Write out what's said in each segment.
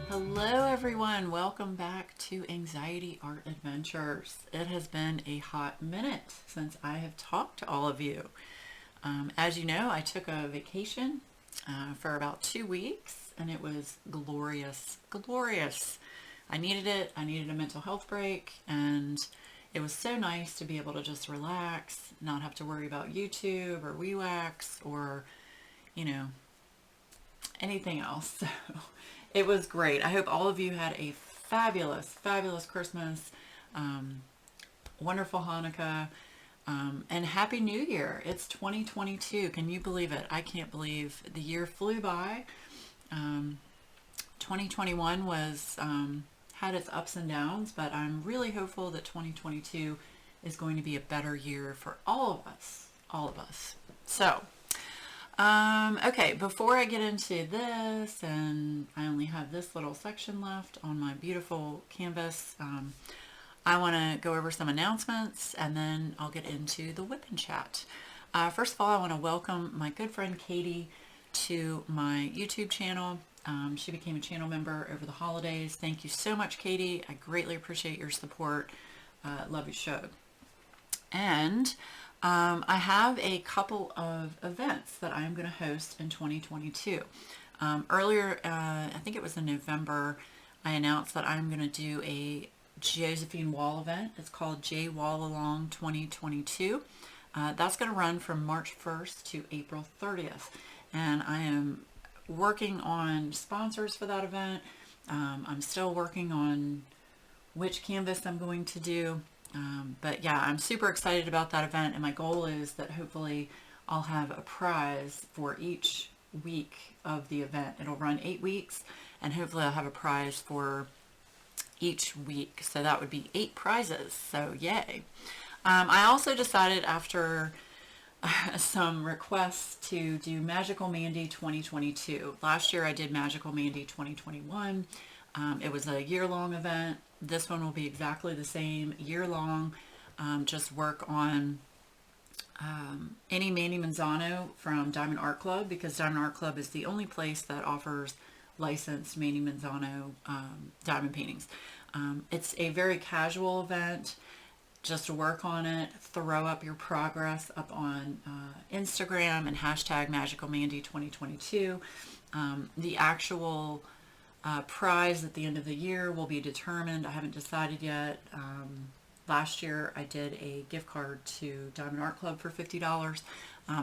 Hello everyone, welcome back to Anxiety Art Adventures. It has been a hot minute since I have talked to all of you. As you know, I took a vacation for about 2 weeks and it was glorious, glorious. I needed it. I needed a mental health break, and it was so nice to be able to just relax, not have to worry about YouTube or WeWax or, you know, anything else. So it was great. I hope all of you had a fabulous, fabulous Christmas, wonderful Hanukkah, and Happy New Year. It's 2022. Can you believe it? I can't believe the year flew by. 2021 was had its ups and downs, but I'm really hopeful that 2022 is going to be a better year for all of us. All of us. So, okay, before I get into this, and I only have this little section left on my beautiful canvas, I want to go over some announcements, and then I'll get into the WIP and chat. First of all, I want to welcome my good friend Katie to my YouTube channel. She became a channel member over the holidays. Thank you so much, Katie. I greatly appreciate your support. Love your show. And I have a couple of events that I'm going to host in 2022. Earlier, I think it was in November, I announced that I'm going to do a Josephine Wall event. It's called J Wall Along 2022. That's going to run from March 1st to April 30th. And I am working on sponsors for that event. I'm still working on which canvas I'm going to do. But yeah, I'm super excited about that event, and my goal is that hopefully I'll have a prize for each week of the event. It'll run 8 weeks, and hopefully I'll have a prize for each week. So that would be 8 prizes. So yay. I also decided after some requests to do Magical Mandy 2022. Last year I did Magical Mandy 2021. It was a year-long event. This one will be exactly the same, year-long. Just work on any Mandy Manzano from Diamond Art Club, because Diamond Art Club is the only place that offers licensed Mandy Manzano diamond paintings. It's a very casual event. Just to work on it, throw up your progress up on Instagram and hashtag Magical Mandy 2022. The actual prize at the end of the year will be determined. I haven't decided yet. Last year I did a gift card to Diamond Art Club for $50,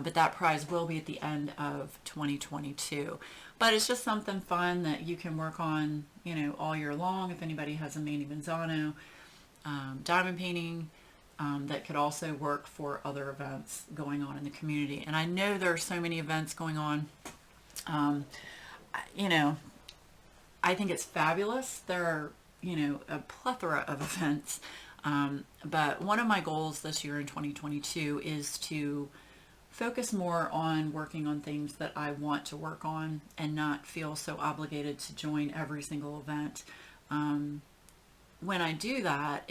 but that prize will be at the end of 2022. But it's just something fun that you can work on, you know, all year long. If anybody has a Mandy Manzano diamond painting, that could also work for other events going on in the community. And I know there are so many events going on. You know, I think it's fabulous. There are, you know, a plethora of events. But one of my goals this year in 2022 is to focus more on working on things that I want to work on and not feel so obligated to join every single event. When I do that,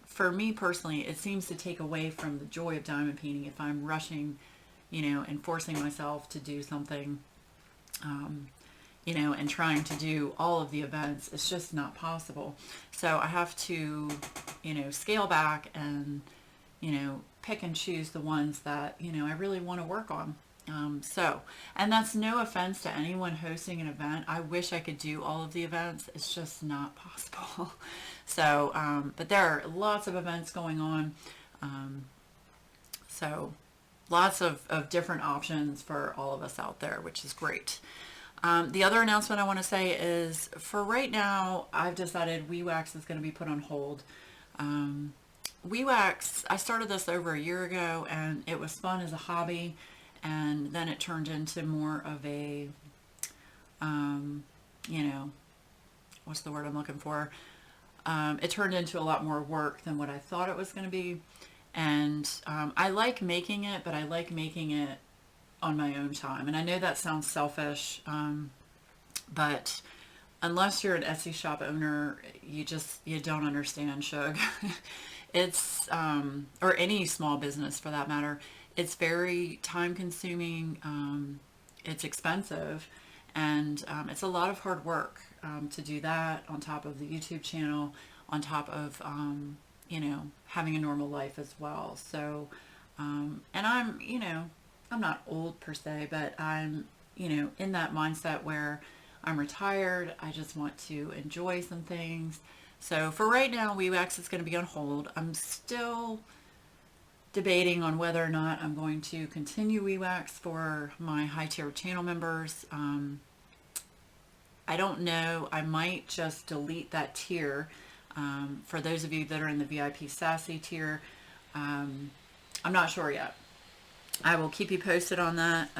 for me personally, it seems to take away from the joy of diamond painting if I'm rushing, you know, and forcing myself to do something, you know, and trying to do all of the events. It's just not possible. So I have to, you know, scale back and, you know, pick and choose the ones that, you know, I really want to work on. And that's no offense to anyone hosting an event. I wish I could do all of the events. It's just not possible. So, but there are lots of events going on. So lots of different options for all of us out there, which is great. The other announcement I want to say is, for right now, I've decided WeWax is going to be put on hold. WeWax, I started this over a year ago, and it was fun as a hobby. And then it turned into more of a, you know, what's the word I'm looking for? It turned into a lot more work than what I thought it was going to be. And I like making it, but I like making it on my own time. And I know that sounds selfish, but unless you're an Etsy shop owner, you don't understand, Shug. It's, or any small business for that matter. It's very time consuming. It's expensive. And it's a lot of hard work to do that on top of the YouTube channel, on top of, you know, having a normal life as well. So, and I'm, you know, I'm not old per se, but I'm, you know, in that mindset where I'm retired. I just want to enjoy some things. So for right now, WeWax is going to be on hold. I'm still debating on whether or not I'm going to continue WeWax for my high tier channel members. I don't know. I might just delete that tier. For those of you that are in the VIP Sassy tier, I'm not sure yet. I will keep you posted on that.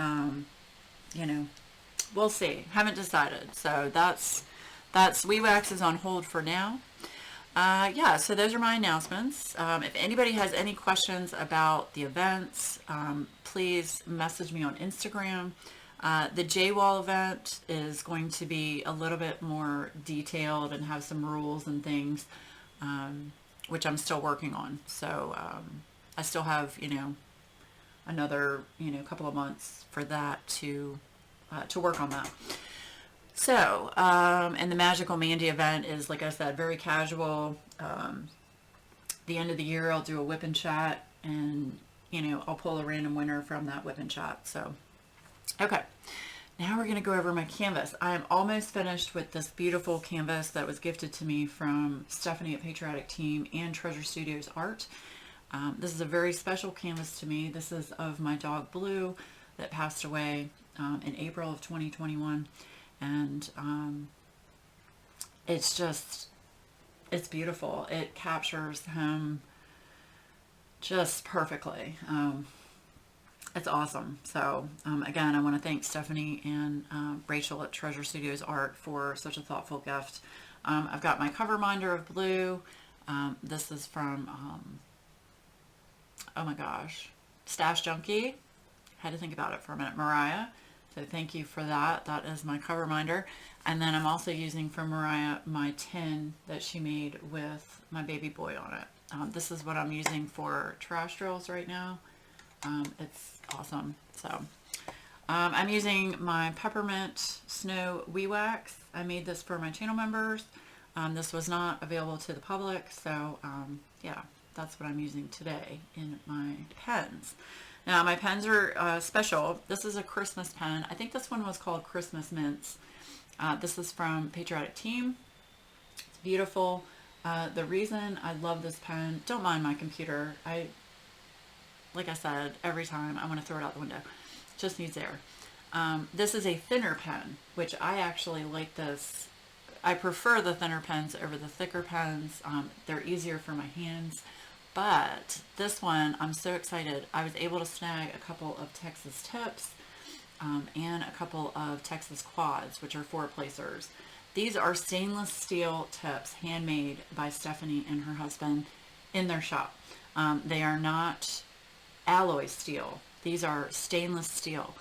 You know, we'll see. Haven't decided. So that's WeWax is on hold for now. Yeah, so those are my announcements. If anybody has any questions about the events, please message me on Instagram. The JWall event is going to be a little bit more detailed and have some rules and things, which I'm still working on. So I still have, you know, another, you know, couple of months for that to work on that. So, and the Magical Mandy event is, like I said, very casual. The end of the year, I'll do a whip and chat, and, you know, I'll pull a random winner from that whip and chat. So, okay. Now we're going to go over my canvas. I am almost finished with this beautiful canvas that was gifted to me from Stephanie at Patriotic Team and Treasure Studios Art. This is a very special canvas to me. This is of my dog Blue that passed away in April of 2021. And it's just, it's beautiful. It captures him just perfectly. It's awesome. So again, I want to thank Stephanie and Rachel at Treasure Studios Art for such a thoughtful gift. I've got my cover reminder of Blue. This is from, oh my gosh, Stash Junkie. Had to think about it for a minute. Mariah. So thank you for that. That is my cover reminder. And then I'm also using for Mariah my tin that she made with my baby boy on it. This is what I'm using for trash drills right now. It's awesome. So I'm using my Peppermint Snow WeWax. I made this for my channel members. This was not available to the public. So yeah, that's what I'm using today in my pens. Now my pens are special. This is a Christmas pen. I think this one was called Christmas Mints. This is from Patriotic Team. It's beautiful. The reason I love this pen, don't mind my computer. Like I said, every time I want to throw it out the window. It just needs air. This is a thinner pen, which I actually like this. I prefer the thinner pens over the thicker pens. They're easier for my hands. But this one, I'm so excited. I was able to snag a couple of Texas tips and a couple of Texas quads, which are 4-placers. These are stainless steel tips, handmade by Stephanie and her husband in their shop. They are not alloy steel. These are stainless steel.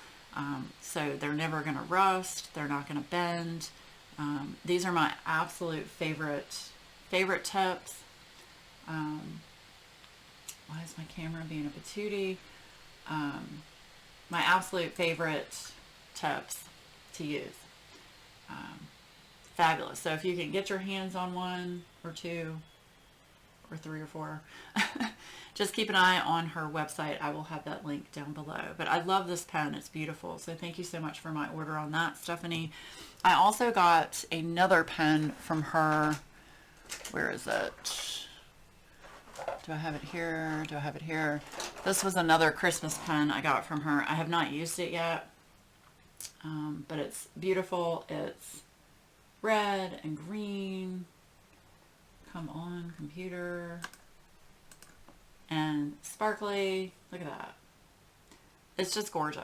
So they're never going to rust. They're not going to bend. These are my absolute favorite tips. Why is my camera being a patootie? My absolute favorite tips to use. Fabulous. So if you can get your hands on one or two or 3 or 4, just keep an eye on her website. I will have that link down below. But I love this pen. It's beautiful. So thank you so much for my order on that, Stephanie. I also got another pen from her. Where is it? Do I have it here? Do I have it here? This was another Christmas pen I got from her. I have not used it yet, but it's beautiful. It's red and green. Come on, computer. And sparkly. Look at that. It's just gorgeous.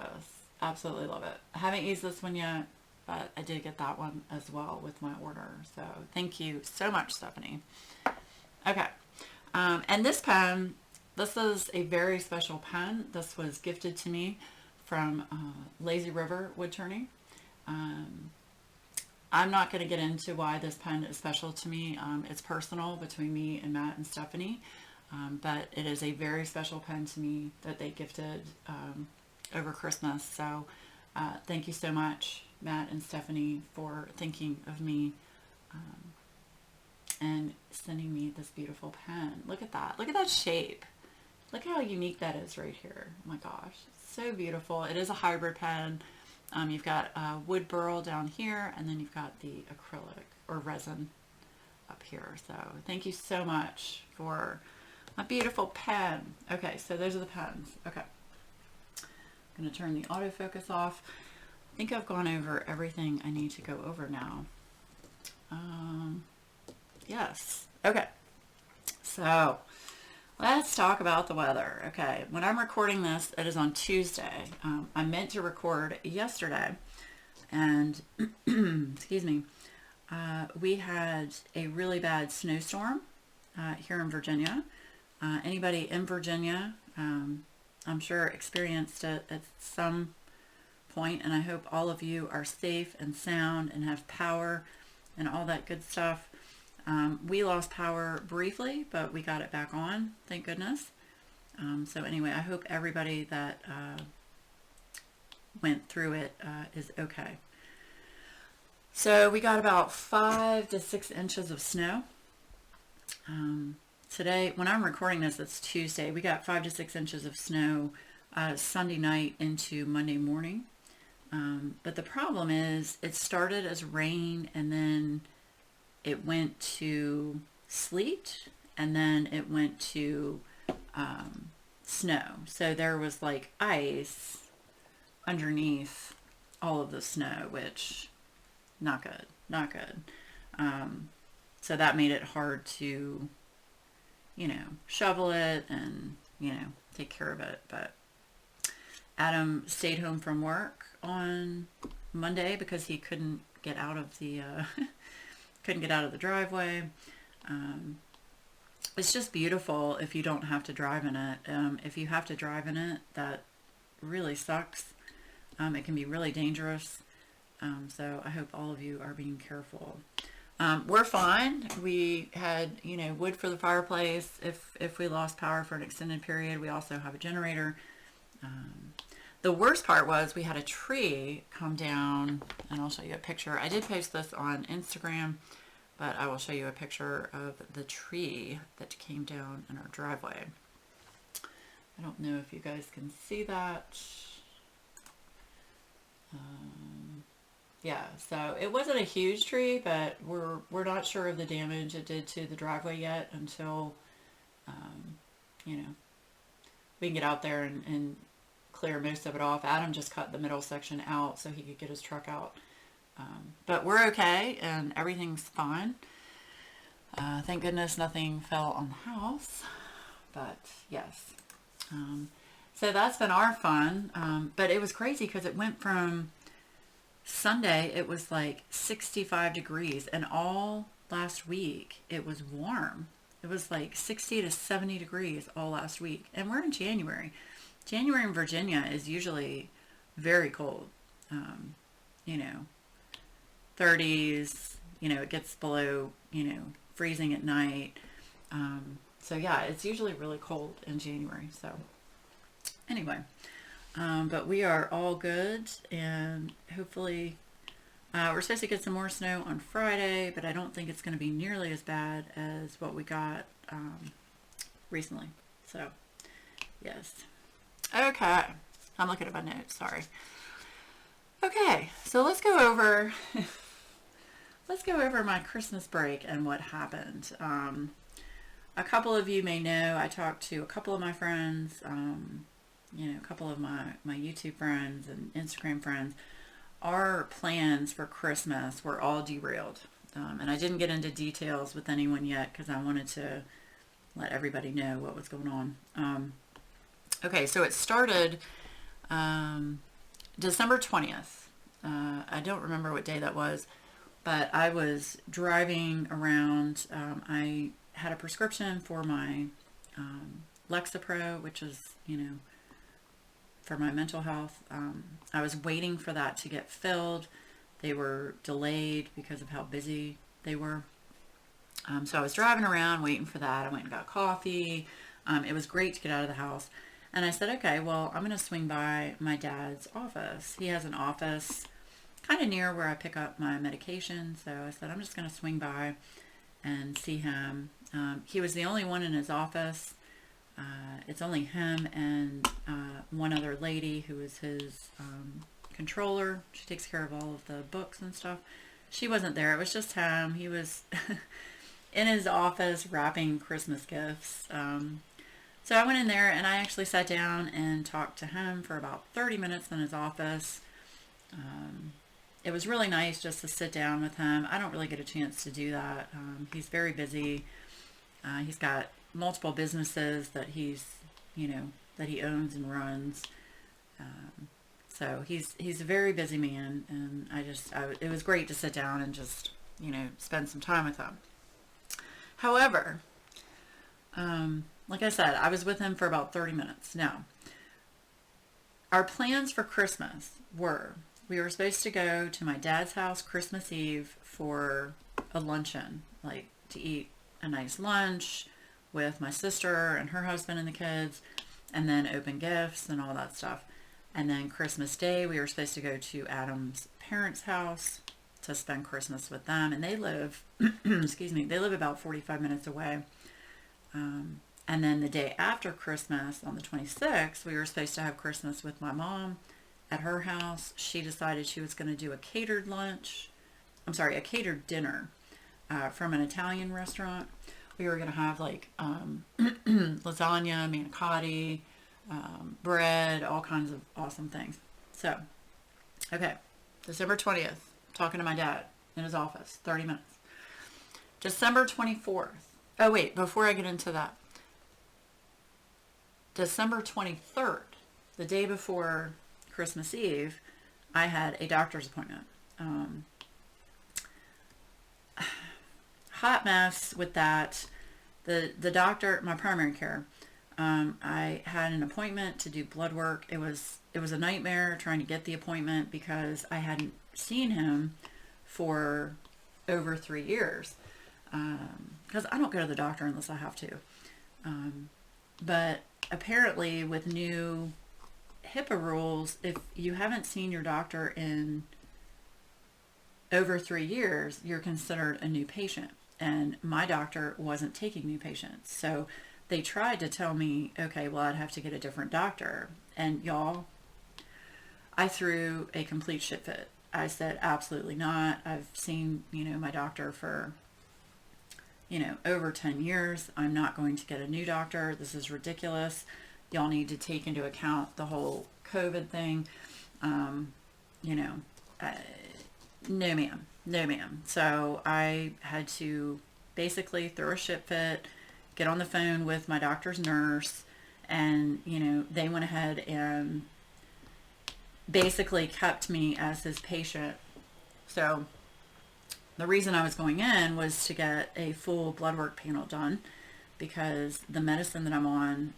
Absolutely love it. I haven't used this one yet, but I did get that one as well with my order. So thank you so much, Stephanie. Okay. And this pen, this is a very special pen. This was gifted to me from Lazy River Wood Turning. I'm not going to get into why this pen is special to me. It's personal between me and Matt and Stephanie, but it is a very special pen to me that they gifted over Christmas. So thank you so much, Matt and Stephanie for thinking of me and sending me this beautiful pen. Look at that. Look at that shape. Look how unique that is right here. Oh my gosh. So beautiful. It is a hybrid pen. You've got wood burl down here, and then you've got the acrylic or resin up here. So thank you so much for my beautiful pen. Okay, so those are the pens. Okay. I'm going to turn the autofocus off. I think I've gone over everything I need to go over now. Yes. Okay. So let's talk about the weather. Okay. When I'm recording this, it is on Tuesday. I meant to record yesterday, and excuse me, we had a really bad snowstorm here in Virginia. Anybody in Virginia, I'm sure experienced it at some point, and I hope all of you are safe and sound and have power and all that good stuff. We lost power briefly, but we got it back on, thank goodness. So anyway, I hope everybody that went through it is okay. So we got about 5 to 6 inches of snow. Today, when I'm recording this, it's Tuesday. We got 5 to 6 inches of snow Sunday night into Monday morning. But the problem is it started as rain, and then it went to sleet, and then it went to snow. So there was like ice underneath all of the snow, which not good, not good. So that made it hard to, shovel it and, take care of it. But Adam stayed home from work on Monday because he couldn't get out of the driveway. It's just beautiful if you don't have to drive in it. If you have to drive in it, that really sucks. It can be really dangerous. So I hope all of you are being careful. We're fine. We had, wood for the fireplace if we lost power for an extended period. We also have a generator. The worst part was we had a tree come down, and I'll show you a picture. I did post this on Instagram, but I will show you a picture of the tree that came down in our driveway. I don't know if you guys can see that. Yeah, so it wasn't a huge tree, but we're not sure of the damage it did to the driveway yet until, we can get out there and clear most of it off. Adam just cut the middle section out so he could get his truck out. But we're okay, and everything's fine. Thank goodness nothing fell on the house, but yes. So that's been our fun, but it was crazy because it went from Sunday, it was like 65 degrees, and all last week it was warm. It was like 60 to 70 degrees all last week, and we're in January. January in Virginia is usually very cold, 30s, it gets below, freezing at night. So yeah, it's usually really cold in January. So anyway, but we are all good, and hopefully we're supposed to get some more snow on Friday, but I don't think it's going to be nearly as bad as what we got recently. So yes. Okay, I'm looking at my notes, sorry. Okay, so let's go over my Christmas break and what happened. A couple of you may know I talked to a couple of my friends, a couple of my YouTube friends and Instagram friends. Our plans for Christmas were all derailed, and I didn't get into details with anyone yet because I wanted to let everybody know what was going on. Okay, so it started December 20th. I don't remember what day that was, but I was driving around. I had a prescription for my Lexapro, which is, for my mental health. I was waiting for that to get filled. They were delayed because of how busy they were. So I was driving around waiting for that. I went and got coffee. It was great to get out of the house. And I said, okay, well, I'm going to swing by my dad's office. He has an office kind of near where I pick up my medication. So I said, I'm just going to swing by and see him. He was the only one in his office. It's only him and one other lady who is his controller. She takes care of all of the books and stuff. She wasn't there. It was just him. He was in his office wrapping Christmas gifts. So I went in there and I actually sat down and talked to him for about 30 minutes in his office. It was really nice just to sit down with him. I don't really get a chance to do that. He's very busy. He's got multiple businesses that that he owns and runs. So he's a very busy man, and it was great to sit down and just, spend some time with him. However, like I said, I was with him for about 30 minutes. Now, our plans for Christmas were, we were supposed to go to my dad's house Christmas Eve for a luncheon, like to eat a nice lunch with my sister and her husband and the kids, and then open gifts and all that stuff. And then Christmas Day, we were supposed to go to Adam's parents' house to spend Christmas with them. And they live, they live about 45 minutes away. And then the day after Christmas, on the 26th, we were supposed to have Christmas with my mom at her house. She decided she was going to do a catered dinner from an Italian restaurant. We were going to have like lasagna, manicotti, bread, all kinds of awesome things. So, okay, December 20th, talking to my dad in his office, 30 minutes. December 24th. Oh, wait, before I get into that. December 23rd, the day before Christmas Eve, I had a doctor's appointment. Hot mess with that. The doctor, my primary care, I had an appointment to do blood work. It was a nightmare trying to get the appointment because I hadn't seen him for over 3 years. Because I don't go to the doctor unless I have to. But apparently with new HIPAA rules, if you haven't seen your doctor in over 3 years, you're considered a new patient. And my doctor wasn't taking new patients. So they tried to tell me, okay, well, I'd have to get a different doctor. And y'all, I threw a complete shit fit. I said, absolutely not. I've seen, my doctor for, over 10 years. I'm not going to get a new doctor. This is ridiculous. Y'all need to take into account the whole COVID thing. No ma'am. So I had to basically throw a shit fit, get on the phone with my doctor's nurse, and, they went ahead and basically kept me as his patient. So the reason I was going in was to get a full blood work panel done, because the medicine that I'm on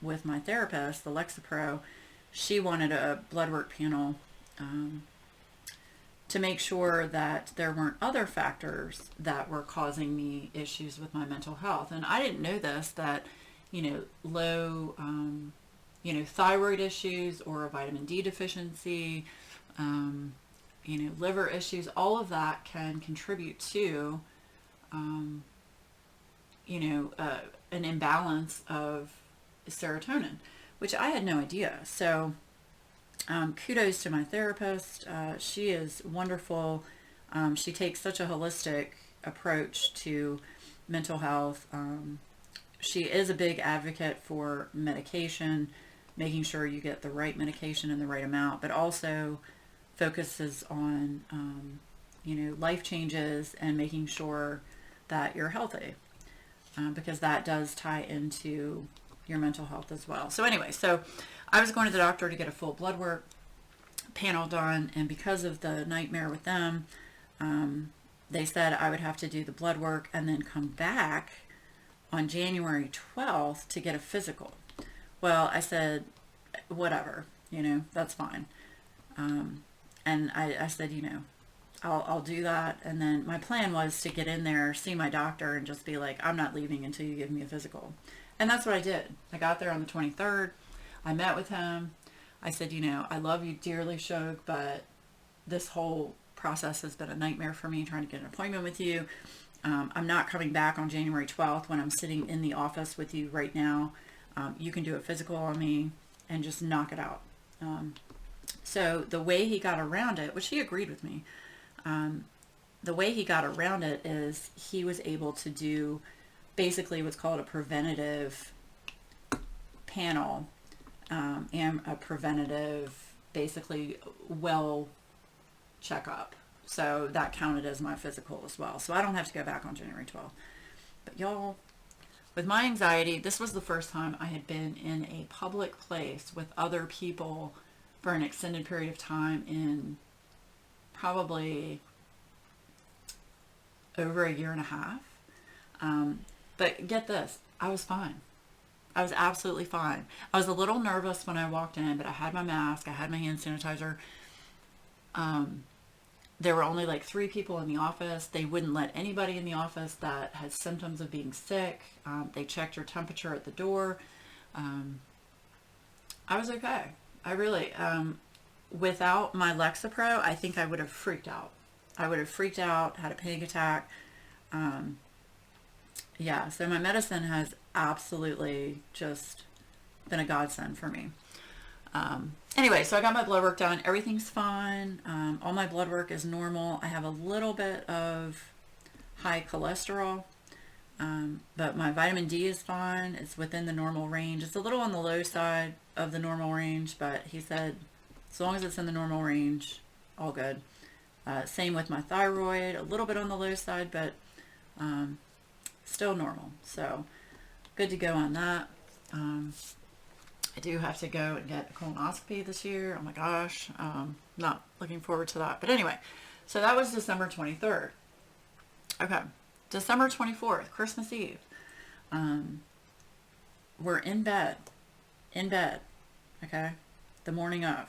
with my therapist, the Lexapro, she wanted a blood work panel to make sure that there weren't other factors that were causing me issues with my mental health. And I didn't know this, that, low, thyroid issues or a vitamin D deficiency, liver issues, all of that can contribute to, an imbalance of serotonin, which I had no idea. So kudos to my therapist. She is wonderful. She takes such a holistic approach to mental health. She is a big advocate for medication, making sure you get the right medication in the right amount, but also focuses on, life changes and making sure that you're healthy, because that does tie into your mental health as well. So anyway, so I was going to the doctor to get a full blood work panel done, and because of the nightmare with them, they said I would have to do the blood work and then come back on January 12th to get a physical. Well, I said, whatever, that's fine. And I said, I'll do that. And then my plan was to get in there, see my doctor, and just be like, I'm not leaving until you give me a physical. And that's what I did. I got there on the 23rd. I met with him. I said, I love you dearly, Shog, but this whole process has been a nightmare for me trying to get an appointment with you. I'm not coming back on January 12th when I'm sitting in the office with you right now. You can do a physical on me and just knock it out. So the way he got around it, which he agreed with me, the way he got around it is he was able to do basically what's called a preventative panel, and a preventative, basically, well checkup. So that counted as my physical as well. So I don't have to go back on January 12th. But y'all, with my anxiety, this was the first time I had been in a public place with other people for an extended period of time in probably over a year and a half. But get this, I was fine. I was absolutely fine. I was a little nervous when I walked in, but I had my mask, I had my hand sanitizer. There were only like 3 people in the office. They wouldn't let anybody in the office that had symptoms of being sick. They checked your temperature at the door. I was okay. I really, without my Lexapro, I think I would have freaked out. I would have freaked out, had a panic attack. Yeah, so my medicine has absolutely just been a godsend for me. Anyway, so I got my blood work done. Everything's fine. All my blood work is normal. I have a little bit of high cholesterol, but my vitamin D is fine. It's within the normal range. It's a little on the low side of the normal range, but he said as long as it's in the normal range, all good. Same with my thyroid, a little bit on the low side, but still normal. So good to go on that. I do have to go and get a colonoscopy this year. Oh my gosh. Not looking forward to that. But anyway, so that was December 23rd. Okay. December 24th, Christmas Eve. We're in bed. Okay. The morning of.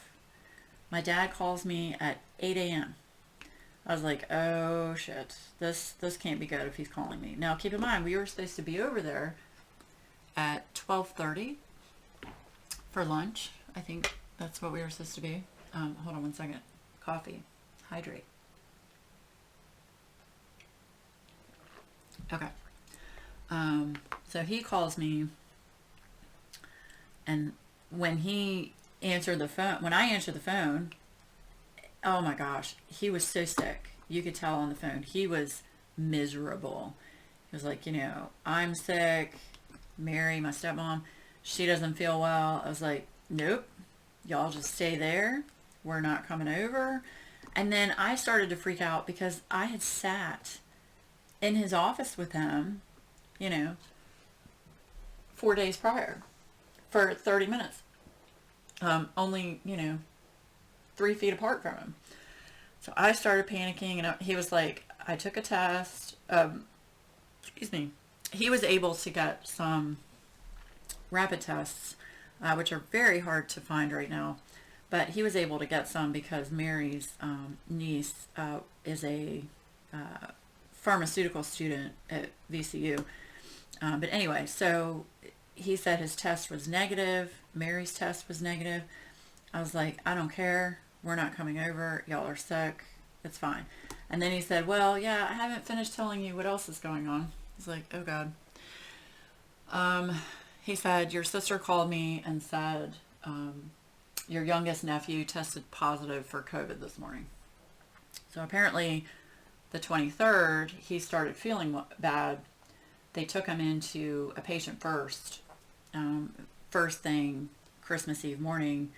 My dad calls me at 8 a.m. I was like, oh shit, this can't be good if he's calling me. Now keep in mind, we were supposed to be over there at 12:30 for lunch. I think that's what we were supposed to be. Hold on one second. Coffee. Hydrate. Okay. So he calls me, and when I answered the phone, oh my gosh, he was so sick. You could tell on the phone. He was miserable. He was like, I'm sick. Mary, my stepmom, she doesn't feel well. I was like, nope, y'all just stay there. We're not coming over. And then I started to freak out because I had sat in his office with him, 4 days prior for 30 minutes. Only, 3 feet apart from him. So I started panicking, and he was like, I took a test. Excuse me. He was able to get some rapid tests, which are very hard to find right now. But he was able to get some because Mary's niece is a pharmaceutical student at VCU. But anyway, so he said his test was negative. Mary's test was negative. I was like, I don't care. We're not coming over. Y'all are sick. It's fine. And then he said, well, yeah, I haven't finished telling you what else is going on. I was like, oh God. He said, your sister called me and said, your youngest nephew tested positive for COVID this morning. So apparently the 23rd, he started feeling bad. They took him into a patient first thing Christmas Eve morning,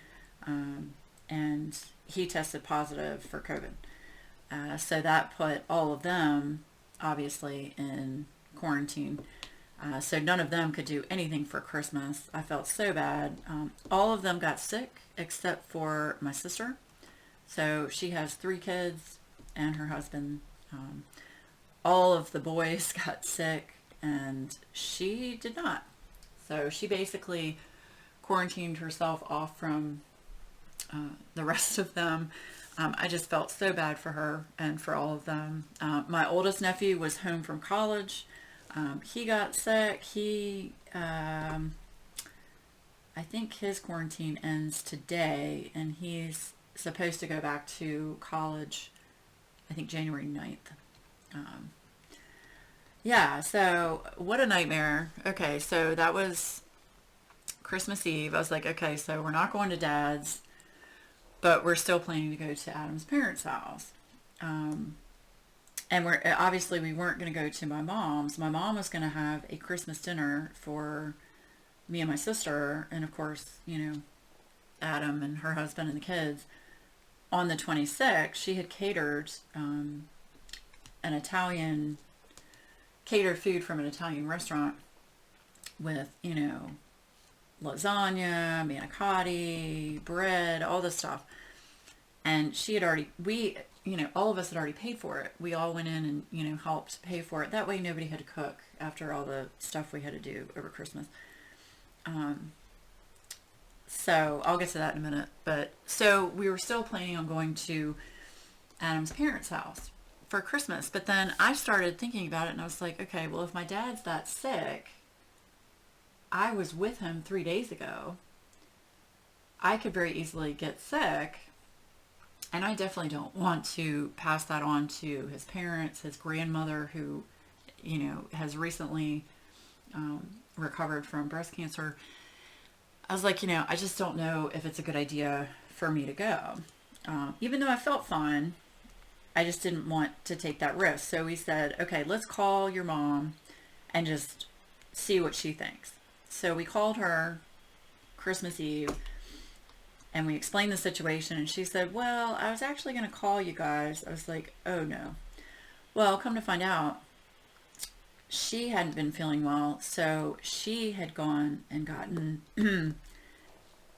and he tested positive for COVID. So that put all of them, obviously, in quarantine. So none of them could do anything for Christmas. I felt so bad. All of them got sick except for my sister. So she has 3 kids and her husband. All of the boys got sick and she did not. So she basically quarantined herself off from the rest of them. I just felt so bad for her and for all of them. My oldest nephew was home from college. He got sick. I think his quarantine ends today, and he's supposed to go back to college, I think January 9th. Um, yeah, so what a nightmare. Okay, so that was Christmas Eve. I was like, okay, so we're not going to Dad's, but we're still planning to go to Adam's parents' house. Um, and we're obviously we weren't going to go to my mom's. My mom was going to have a Christmas dinner for me and my sister, and of course, Adam and her husband and the kids. On the 26th, she had catered an Italian, catered food from an Italian restaurant with, lasagna, manicotti, bread, all this stuff. And she had already, all of us had already paid for it. We all went in and, helped pay for it. That way nobody had to cook after all the stuff we had to do over Christmas. So I'll get to that in a minute. But so we were still planning on going to Adam's parents' house for Christmas. But then I started thinking about it and I was like, okay, well, if my dad's that sick, I was with him 3 days ago. I could very easily get sick. And I definitely don't want to pass that on to his parents, his grandmother, who, has recently recovered from breast cancer. I was like, I just don't know if it's a good idea for me to go. Even though I felt fine, I just didn't want to take that risk. So we said, okay, let's call your mom and just see what she thinks. So we called her Christmas Eve and we explained the situation, and she said, well, I was actually going to call you guys. I was like, oh no. Well, come to find out, she hadn't been feeling well, so she had gone and gotten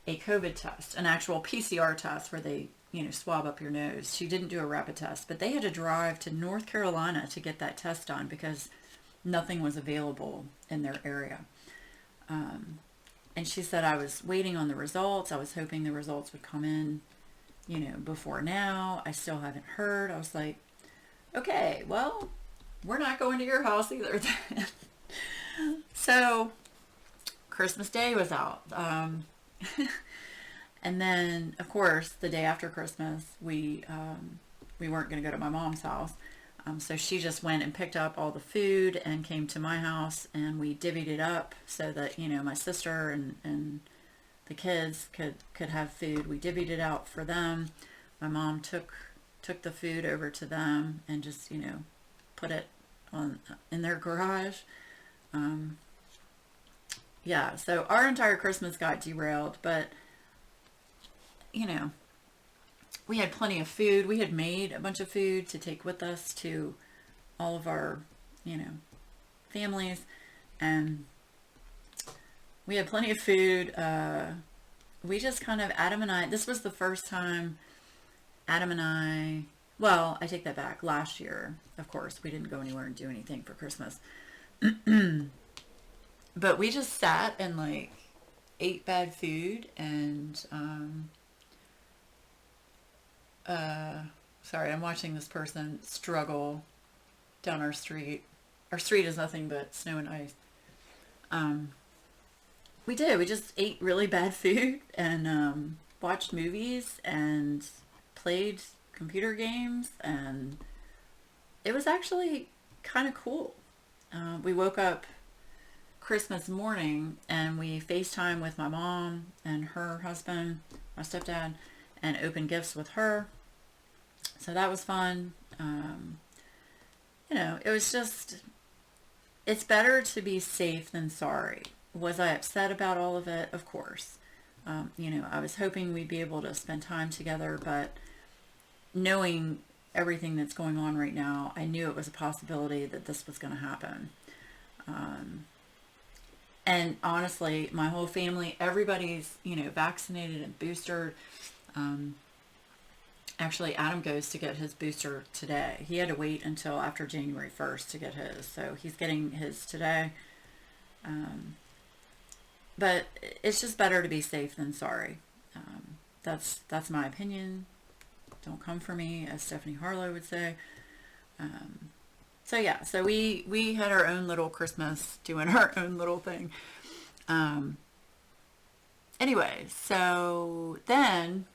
a COVID test, an actual PCR test where they, swab up your nose. She didn't do a rapid test, but they had to drive to North Carolina to get that test done because nothing was available in their area. And she said, I was waiting on the results. I was hoping the results would come in, before now. I still haven't heard. I was like, okay, well, we're not going to your house either then. So Christmas Day was out. And then, of course, the day after Christmas, we weren't going to go to my mom's house. So she just went and picked up all the food and came to my house, and we divvied it up so that, my sister and the kids could have food. We divvied it out for them. My mom took the food over to them and just, put it in their garage. Yeah, so our entire Christmas got derailed, but, we had plenty of food. We had made a bunch of food to take with us to all of our, families. And we had plenty of food. We just kind of, Adam and I, this was the first time Adam and I, well, I take that back. Last year, of course, we didn't go anywhere and do anything for Christmas. But we just sat and ate bad food and, sorry, I'm watching this person struggle down our street. Our street is nothing but snow and ice. We just ate really bad food and watched movies and played computer games, and it was actually kind of cool. We woke up Christmas morning and we FaceTime with my mom and her husband, my stepdad, and opened gifts with her. So that was fun. It was just, it's better to be safe than sorry. Was I upset about all of it? Of course. I was hoping we'd be able to spend time together, but knowing everything that's going on right now, I knew it was a possibility that this was going to happen. And honestly, my whole family, everybody's, vaccinated and boosted. Actually, Adam goes to get his booster today. He had to wait until after January 1st to get his. So he's getting his today. But it's just better to be safe than sorry. That's my opinion. Don't come for me, as Stephanie Harlow would say. So yeah, so we had our own little Christmas, doing our own little thing. Anyway, so then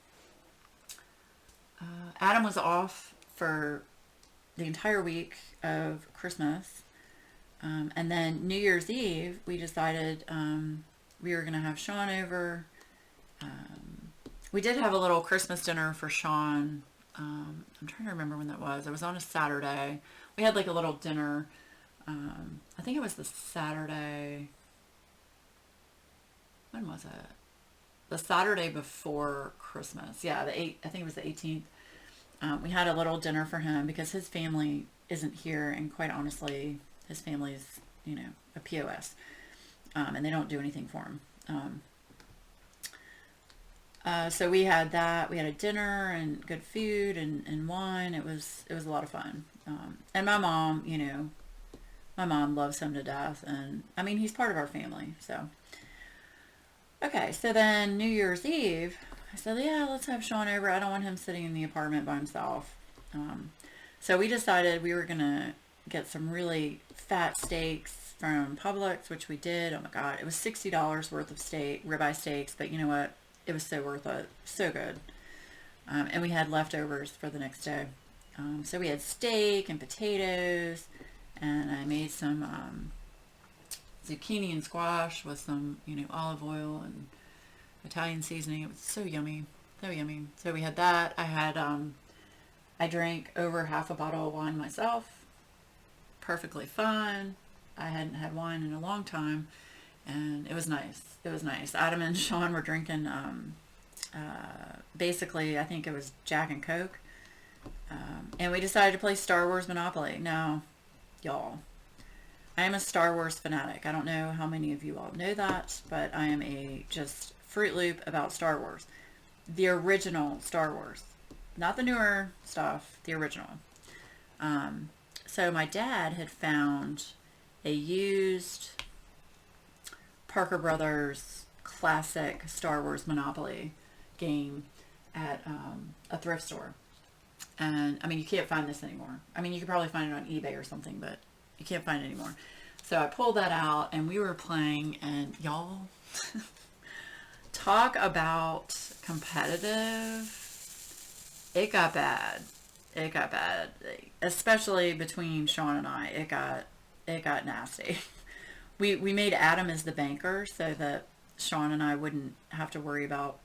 Adam was off for the entire week of Christmas. And then New Year's Eve, we decided we were going to have Sean over. We did have a little Christmas dinner for Sean. I'm trying to remember when that was. It was on a Saturday. We had like a little dinner. I think it was the Saturday. When was it? The Saturday before Christmas. Yeah, I think it was the 18th. We had a little dinner for him because his family isn't here, and quite honestly, his family's, a POS, and they don't do anything for him. So we had that. We had a dinner and good food and wine. It was a lot of fun. And my mom, my mom loves him to death, and I mean he's part of our family. So okay, so then New Year's Eve, I said, yeah, let's have Sean over. I don't want him sitting in the apartment by himself. So we decided we were gonna get some really fat steaks from Publix, which we did. Oh my God, it was $60 worth of ribeye steaks, but you know what? It was so worth it. So good. And we had leftovers for the next day. So we had steak and potatoes, and I made some zucchini and squash with some, olive oil and Italian seasoning. It was so yummy. So yummy. So we had that. I drank over half a bottle of wine myself. Perfectly fine. I hadn't had wine in a long time, and it was nice. It was nice. Adam and Sean were drinking, basically, I think it was Jack and Coke. And we decided to play Star Wars Monopoly. Now, y'all, I am a Star Wars fanatic. I don't know how many of you all know that, but I am just Fruit Loop about Star Wars. The original Star Wars. Not the newer stuff, the original. So my dad had found a used Parker Brothers classic Star Wars Monopoly game at a thrift store. And I mean, you can't find this anymore. I mean, you could probably find it on eBay or something, but you can't find it anymore. So I pulled that out and we were playing, and y'all, talk about competitive. It got bad. It got bad. Especially between Sean and I. It got nasty. We made Adam as the banker so that Sean and I wouldn't have to worry about,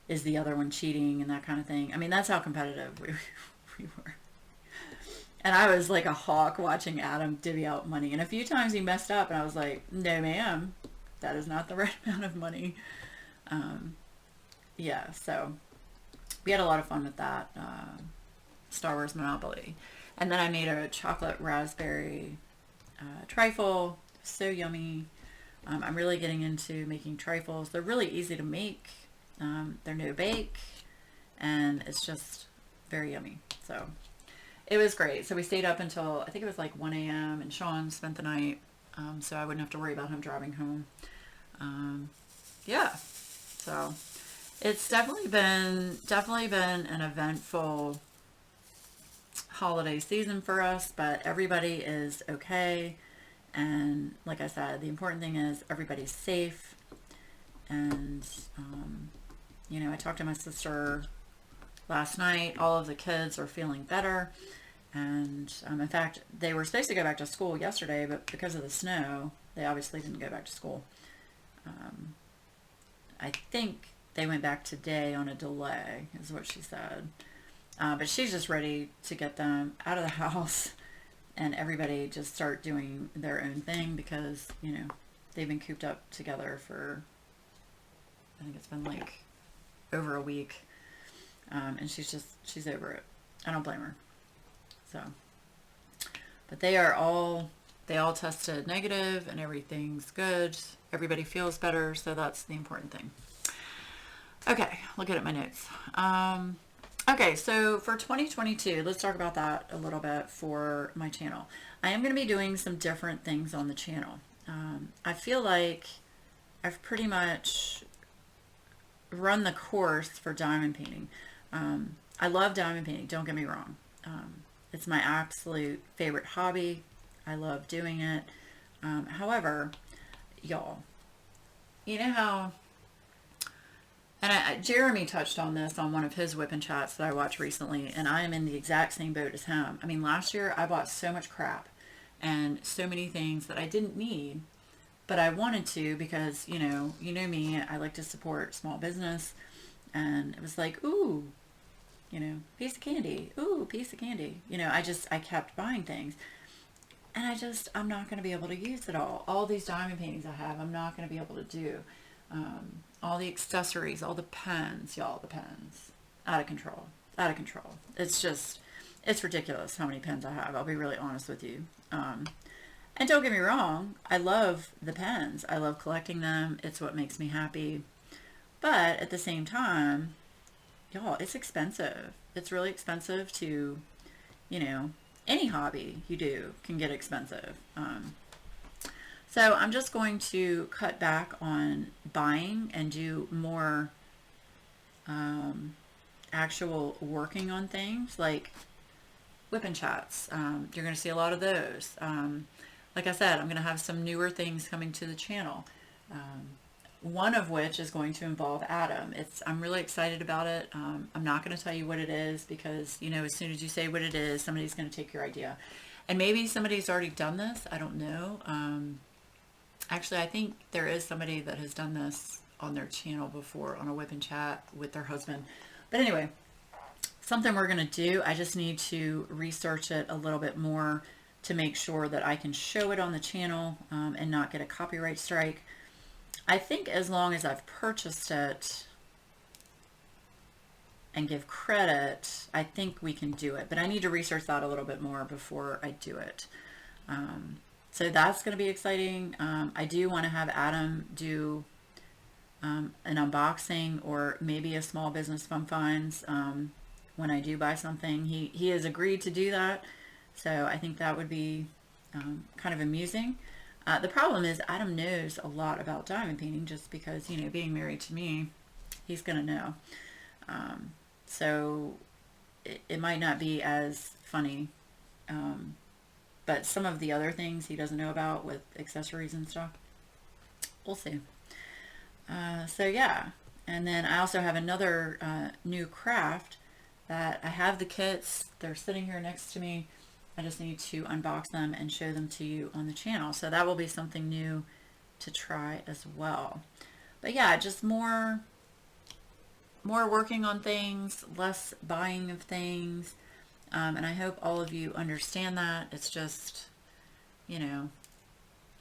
is the other one cheating and that kind of thing. I mean, that's how competitive we were. And I was like a hawk watching Adam divvy out money. And a few times he messed up and I was like, no ma'am, that is not the right amount of money. Yeah, so we had a lot of fun with that Star Wars Monopoly. And then I made a chocolate raspberry trifle. So yummy. I'm really getting into making trifles. They're really easy to make. They're no bake, and it's just very yummy. So it was great. So we stayed up until I think it was like 1 a.m. and Sean spent the night, so I wouldn't have to worry about him driving home. Yeah, so it's definitely been an eventful holiday season for us, but everybody is okay. And like I said, the important thing is everybody's safe. And, I talked to my sister last night. All of the kids are feeling better. And in fact, they were supposed to go back to school yesterday, but because of the snow, they obviously didn't go back to school. I think they went back today on a delay, is what she said. But she's just ready to get them out of the house and everybody just start doing their own thing because, they've been cooped up together for, I think it's been like over a week. And she's over it. I don't blame her. So, but they all tested negative and everything's good. Everybody feels better. So that's the important thing. Okay. Looking at my notes. Okay, so for 2022, let's talk about that a little bit for my channel. I am going to be doing some different things on the channel. I feel like I've pretty much run the course for diamond painting. I love diamond painting, don't get me wrong. It's my absolute favorite hobby. I love doing it. However, y'all, you know how And Jeremy touched on this on one of his whipping chats that I watched recently, and I am in the exact same boat as him. I mean, last year I bought so much crap and so many things that I didn't need, but I wanted to because, you know me, I like to support small business, and it was like, ooh, piece of candy, ooh, piece of candy. I kept buying things. And I'm not going to be able to use it all. All these diamond paintings I have, I'm not going to be able to do. All the accessories, all the pens, y'all, the pens. Out of control. Out of control. It's ridiculous how many pens I have. I'll be really honest with you. And don't get me wrong, I love the pens. I love collecting them. It's what makes me happy. But at the same time, y'all, it's expensive. It's really expensive to, any hobby you do can get expensive. So I'm just going to cut back on buying and do more actual working on things like whipping chats. You're going to see a lot of those. Like I said, I'm going to have some newer things coming to the channel. One of which is going to involve Adam. I'm really excited about it. I'm not going to tell you what it is because, as soon as you say what it is, somebody's going to take your idea. And maybe somebody's already done this. I don't know. Actually, I think there is somebody that has done this on their channel before on a whip and chat with their husband. But anyway, something we're going to do. I just need to research it a little bit more to make sure that I can show it on the channel and not get a copyright strike. I think as long as I've purchased it and give credit, I think we can do it. But I need to research that a little bit more before I do it. So that's going to be exciting. I do want to have Adam do an unboxing or maybe a small business fun finds when I do buy something. He has agreed to do that. So I think that would be kind of amusing. The problem is Adam knows a lot about diamond painting just because, being married to me, he's going to know. So it might not be as funny. But some of the other things he doesn't know about with accessories and stuff, we'll see. So yeah. And then I also have another new craft that I have the kits. They're sitting here next to me. I just need to unbox them and show them to you on the channel. So that will be something new to try as well. But yeah, just more working on things, less buying of things. And I hope all of you understand that. It's just,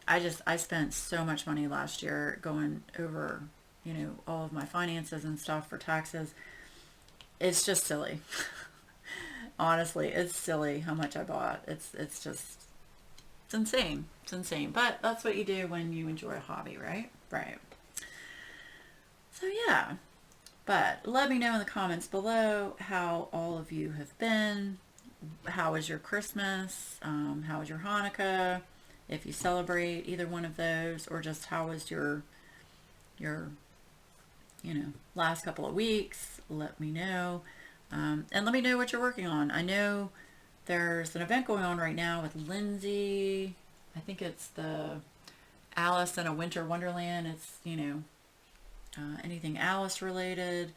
I spent so much money last year going over, all of my finances and stuff for taxes. It's just silly. Honestly, it's silly how much I bought. It's insane. It's insane. But that's what you do when you enjoy a hobby, right? Right. So yeah. But let me know in the comments below how all of you have been. How was your Christmas? How was your Hanukkah? If you celebrate either one of those, or just how was your last couple of weeks? Let me know. And let me know what you're working on. I know there's an event going on right now with Lindsay. I think it's the Alice in a Winter Wonderland. It's, anything Alice related.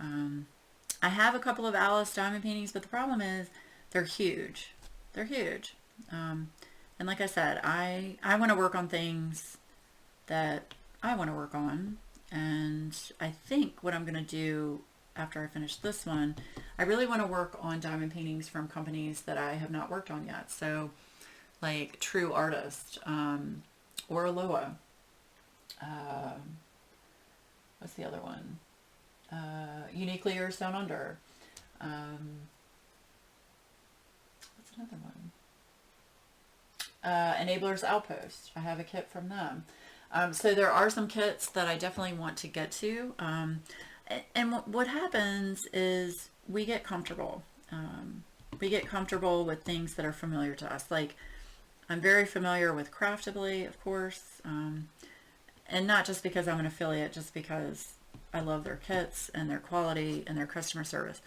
I have a couple of Alice diamond paintings, but the problem is they're huge. They're huge. And like I said, I want to work on things that I want to work on. And I think what I'm going to do after I finish this one, I really want to work on diamond paintings from companies that I have not worked on yet. So like True Artist, or Aloha. What's the other one? Uniquely Yours Down Under. What's another one? Enablers Outpost. I have a kit from them. So there are some kits that I definitely want to get to. And what happens is we get comfortable. We get comfortable with things that are familiar to us. Like, I'm very familiar with Craftably, of course. And not just because I'm an affiliate, just because I love their kits and their quality and their customer service.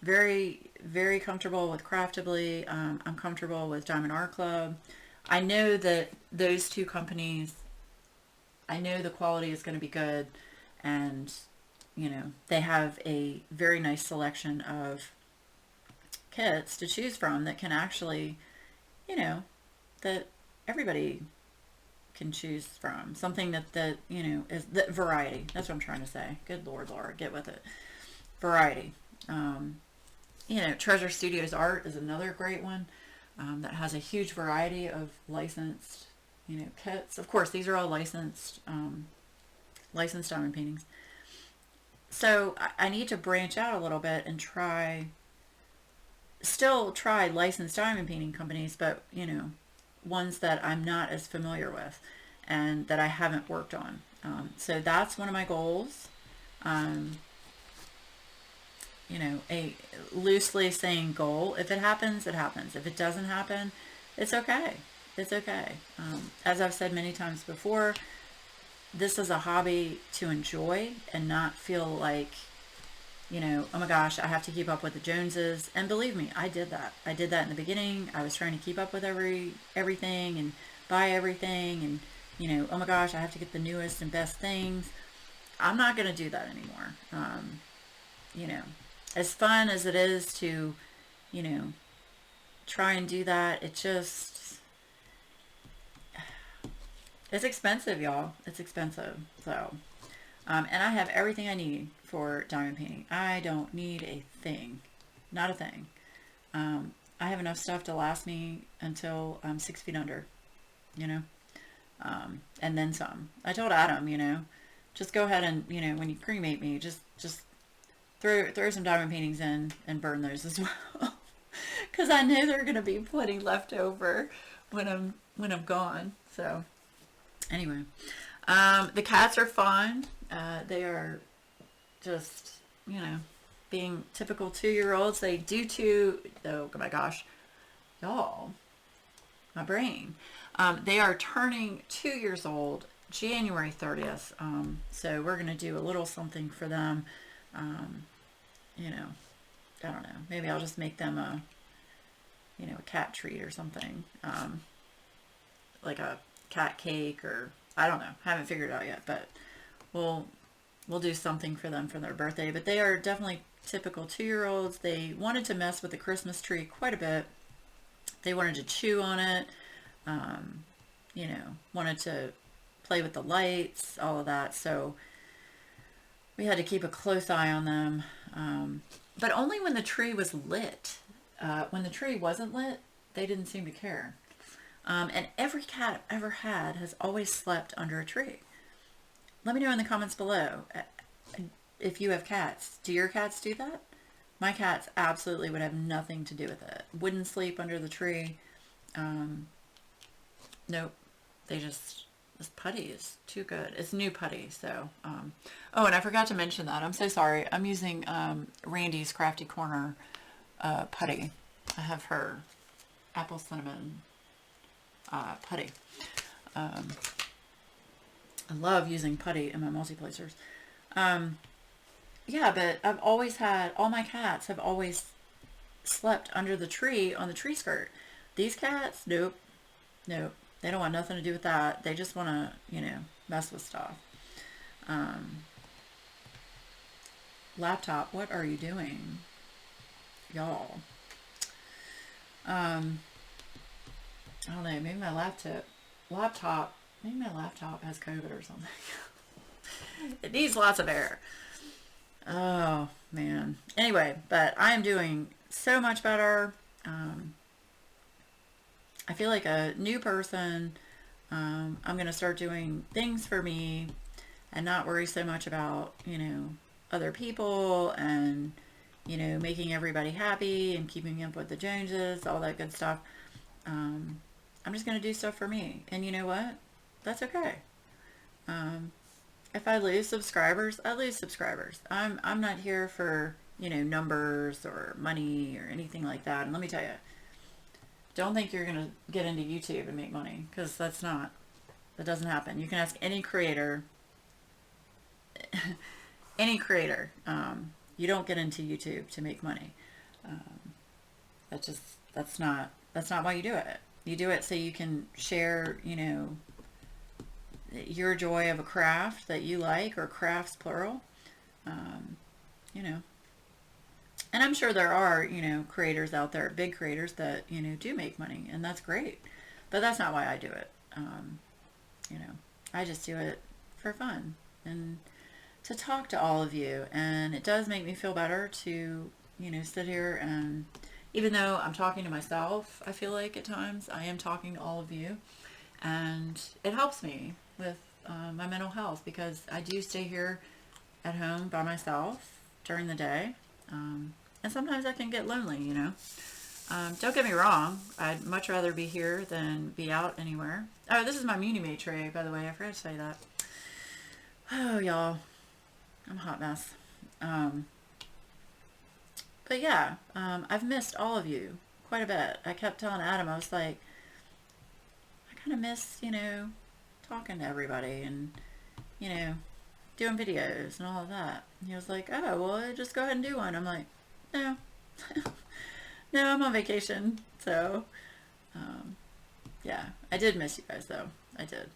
Very, very comfortable with Craftably. I'm comfortable with Diamond Art Club. I know that those two companies, I know the quality is going to be good. and they have a very nice selection of kits to choose from that can actually, that everybody can choose from. Something that is the variety. That's what I'm trying to say. Good Lord, Laura, get with it. Variety. Treasure Studios Art is another great one that has a huge variety of licensed, kits. Of course, these are all licensed diamond paintings. So I need to branch out a little bit and still try licensed diamond painting companies, but, ones that I'm not as familiar with and that I haven't worked on. So that's one of my goals. A loosely saying goal. If it happens, it happens. If it doesn't happen, it's okay. It's okay. As I've said many times before, this is a hobby to enjoy and not feel like, oh my gosh, I have to keep up with the Joneses. And believe me, I did that. I did that in the beginning. I was trying to keep up with everything and buy everything and, oh my gosh, I have to get the newest and best things. I'm not going to do that anymore. As fun as it is to, try and do that, it's expensive, y'all. It's expensive. So, and I have everything I need for diamond painting. I don't need a thing. Not a thing. I have enough stuff to last me until I'm 6 feet under, and then some. I told Adam, just go ahead and, when you cremate me, just throw some diamond paintings in and burn those as well. Because I know there are going to be plenty left over when I'm gone. So anyway, the cats are fine. They are just, being typical 2-year-olds. They do oh my gosh, y'all, my brain. They are turning 2 years old January 30th. So we're going to do a little something for them. I don't know. Maybe I'll just make them a cat treat or something. Like a cat cake, or I don't know. Haven't figured it out yet, but we'll do something for them for their birthday. But they are definitely typical 2-year-olds. They wanted to mess with the Christmas tree quite a bit. They wanted to chew on it. Wanted to play with the lights, all of that. So we had to keep a close eye on them. But only when the tree was lit. When the tree wasn't lit, they didn't seem to care. And every cat I've ever had has always slept under a tree. Let me know in the comments below if you have cats. Do your cats do that? My cats absolutely would have nothing to do with it. Wouldn't sleep under the tree. Nope. This putty is too good. It's new putty, so. Oh, and I forgot to mention that. I'm so sorry. I'm using Randy's Crafty Corner putty. I have her apple cinnamon putty. I love using putty in my multi-placers. Yeah, but I've always had, all my cats have always slept under the tree on the tree skirt. These cats, nope. They don't want nothing to do with that. They just want to, mess with stuff. Laptop, what are you doing? Y'all. I don't know, maybe my laptop has COVID or something. It needs lots of air. Oh, man. Anyway, but I am doing so much better. I feel like a new person. I'm going to start doing things for me and not worry so much about, other people and, making everybody happy and keeping up with the Joneses, all that good stuff. I'm just going to do stuff for me. And you know what? That's okay. If I lose subscribers, I lose subscribers. I'm not here for, numbers or money or anything like that. And let me tell you, don't think you're going to get into YouTube and make money, because that doesn't happen. You can ask any creator, you don't get into YouTube to make money. That's not why you do it. You do it so you can share, your joy of a craft that you like, or crafts plural, you know. And I'm sure there are, creators out there, big creators that, do make money, and that's great. But that's not why I do it. You know, I just do it for fun and to talk to all of you. And it does make me feel better to, sit here, and even though I'm talking to myself, I feel like at times I am talking to all of you. And it helps me with my mental health, because I do stay here at home by myself during the day. And sometimes I can get lonely. Don't get me wrong. I'd much rather be here than be out anywhere. Oh, this is my Muni-Mate tray, by the way. I forgot to say that. Oh, y'all. I'm a hot mess. But yeah, I've missed all of you quite a bit. I kept telling Adam, I was like, I kind of miss, talking to everybody and, doing videos and all of that. And he was like, oh, well, just go ahead and do one. I'm like, no. No, I'm on vacation. So, yeah, I did miss you guys, though. I did.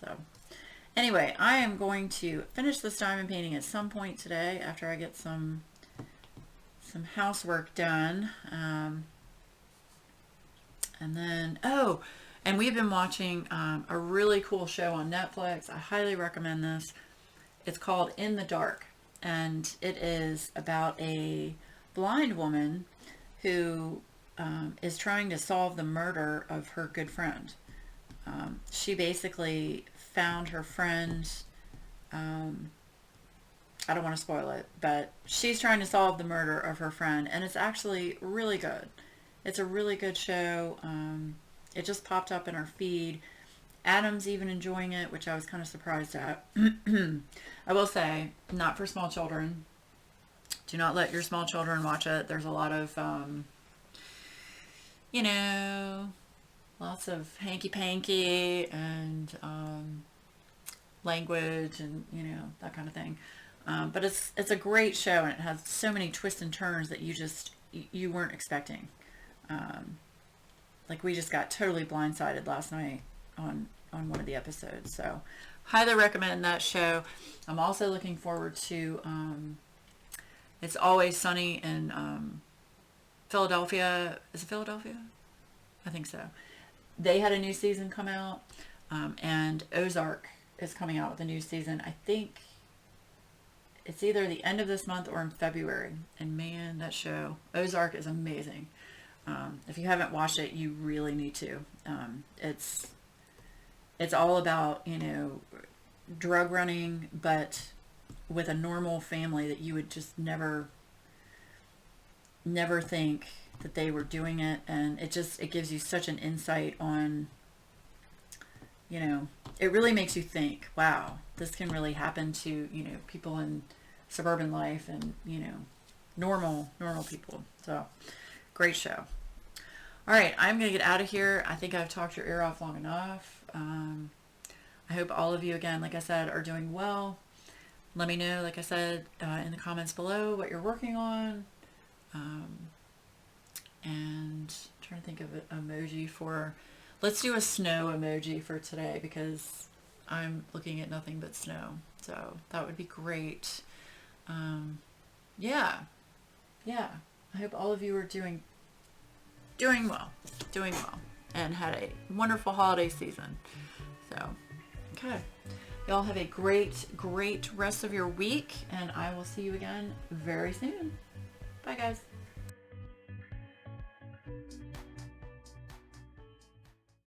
So, anyway, I am going to finish this diamond painting at some point today after I get some housework done. And then, oh, and we've been watching a really cool show on Netflix. I highly recommend this. It's called In the Dark, and it is about a blind woman who is trying to solve the murder of her good friend. She basically found her friend. I don't want to spoil it, but she's trying to solve the murder of her friend, and it's actually really good. It's a really good show. It just popped up in our feed. Adam's even enjoying it, which I was kind of surprised at. I will say, not for small children. Do not let your small children watch it. There's a lot of, lots of hanky-panky and language and, that kind of thing. But it's a great show, and it has so many twists and turns that you weren't expecting. Like we just got totally blindsided last night on one of the episodes. So highly recommend that show. I'm also looking forward to It's Always Sunny in Philadelphia. Is it Philadelphia? I think so. They had a new season come out, and Ozark is coming out with a new season. I think it's either the end of this month or in February. And man, that show, Ozark, is amazing. If you haven't watched it, you really need to. It's all about, drug running, but with a normal family that you would just never think that they were doing it. And it gives you such an insight on, it really makes you think, wow, this can really happen to, people in suburban life and, normal people. So great show. All right, I'm going to get out of here. I think I've talked your ear off long enough. I hope all of you, again, like I said, are doing well. Let me know, like I said, in the comments below what you're working on. And I'm trying to think of an emoji for, let's do a snow emoji for today, because I'm looking at nothing but snow. So that would be great. Yeah. I hope all of you are doing well, and had a wonderful holiday season. So, okay. Y'all have a great rest of your week, and I will see you again very soon. Bye, guys.